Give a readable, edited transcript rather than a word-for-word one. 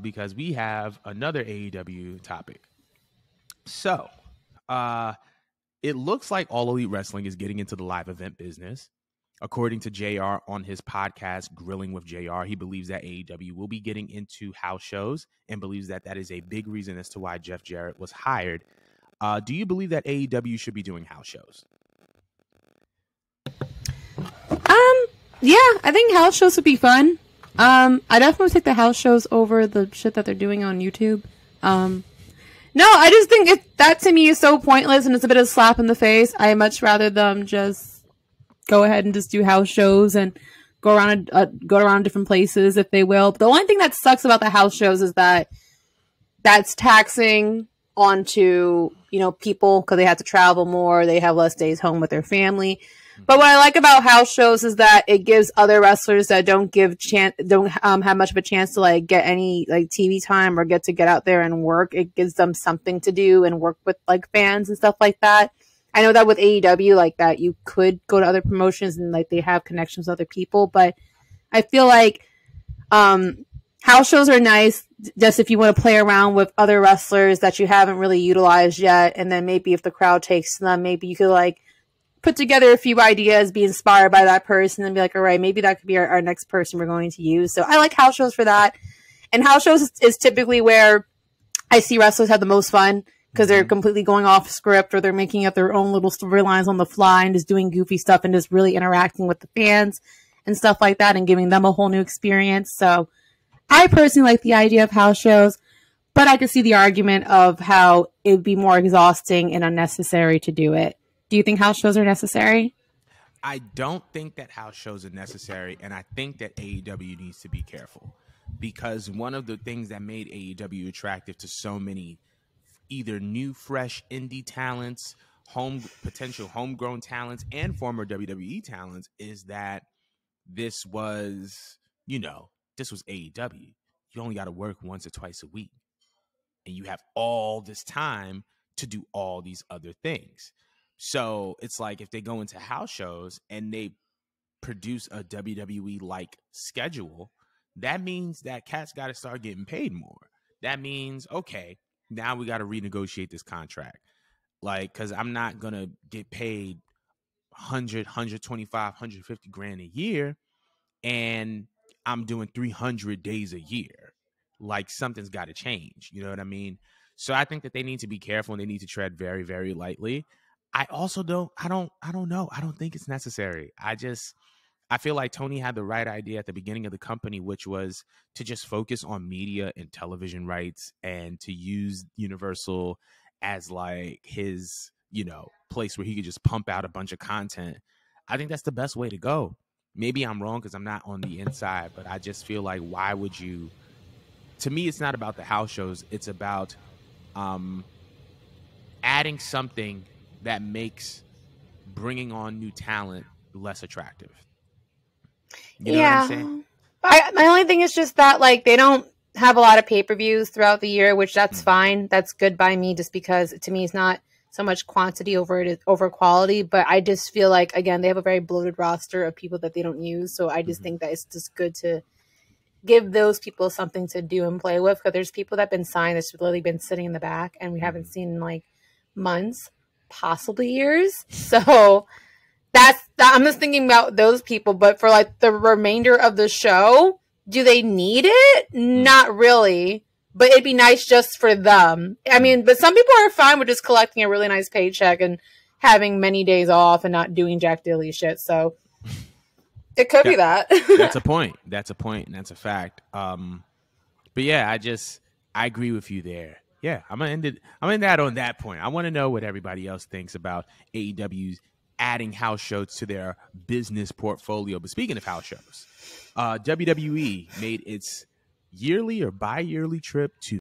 because we have another AEW topic. So, it looks like All Elite Wrestling is getting into the live event business. According to JR on his podcast, Grilling with JR, he believes that AEW will be getting into house shows and believes that that is a big reason as to why Jeff Jarrett was hired. Do you believe that AEW should be doing house shows? Yeah, I think house shows would be fun. I definitely take the house shows over the shit that they're doing on YouTube. No, I just think that to me is so pointless and it's a bit of a slap in the face. I much rather them just go ahead and just do house shows and go around different places if they will. But the only thing that sucks about the house shows is that that's taxing onto, people because they have to travel more. They have less days home with their family. But what I like about house shows is that it gives other wrestlers that don't have much of a chance to get any TV time or get out there and work. It gives them something to do and work with fans and stuff like that. I know that with AEW that you could go to other promotions and they have connections with other people, but I feel like house shows are nice just if you want to play around with other wrestlers that you haven't really utilized yet, and then maybe if the crowd takes them, maybe you could put together a few ideas, be inspired by that person, and be all right, maybe that could be our next person we're going to use. So I like house shows for that. And house shows is typically where I see wrestlers have the most fun because they're completely going off script or they're making up their own little storylines on the fly and just doing goofy stuff and just really interacting with the fans and stuff like that and giving them a whole new experience. So I personally like the idea of house shows, but I could see the argument of how it would be more exhausting and unnecessary to do it. Do you think house shows are necessary? I don't think that house shows are necessary, and I think that AEW needs to be careful because one of the things that made AEW attractive to so many either new, fresh indie talents, potential homegrown talents, and former WWE talents is that this was AEW. You only got to work once or twice a week, and you have all this time to do all these other things. So it's like if they go into house shows and they produce a WWE-like schedule, that means that cats got to start getting paid more. That means, okay, now we got to renegotiate this contract. Because I'm not going to get paid 100, 125, 150 grand a year, and I'm doing 300 days a year. Something's got to change. You know what I mean? So I think that they need to be careful and they need to tread very, very lightly. I also don't know. I don't think it's necessary. I feel like Tony had the right idea at the beginning of the company, which was to just focus on media and television rights and to use Universal as his, place where he could just pump out a bunch of content. I think that's the best way to go. Maybe I'm wrong because I'm not on the inside, but I just feel like why would you? To me, it's not about the house shows. It's about adding something that makes bringing on new talent less attractive. You know what I'm saying? My only thing is just that they don't have a lot of pay-per-views throughout the year, which that's fine. That's good by me just because to me it's not so much quantity over quality, but I just feel again, they have a very bloated roster of people that they don't use. So I just think that it's just good to give those people something to do and play with because there's people that have been signed that's literally been sitting in the back and we haven't seen in months, possibly years. So I'm just thinking about those people, but for the remainder of the show, do they need it? Not really, but it'd be nice just for them. I mean, but some people are fine with just collecting a really nice paycheck and having many days off and not doing jack dilly shit. So it could be that. That's a point. That's a point, and that's a fact. But yeah, I agree with you there. Yeah, I'm gonna end that on that point. I want to know what everybody else thinks about AEW's adding house shows to their business portfolio. But speaking of house shows, WWE made its yearly or bi-yearly trip to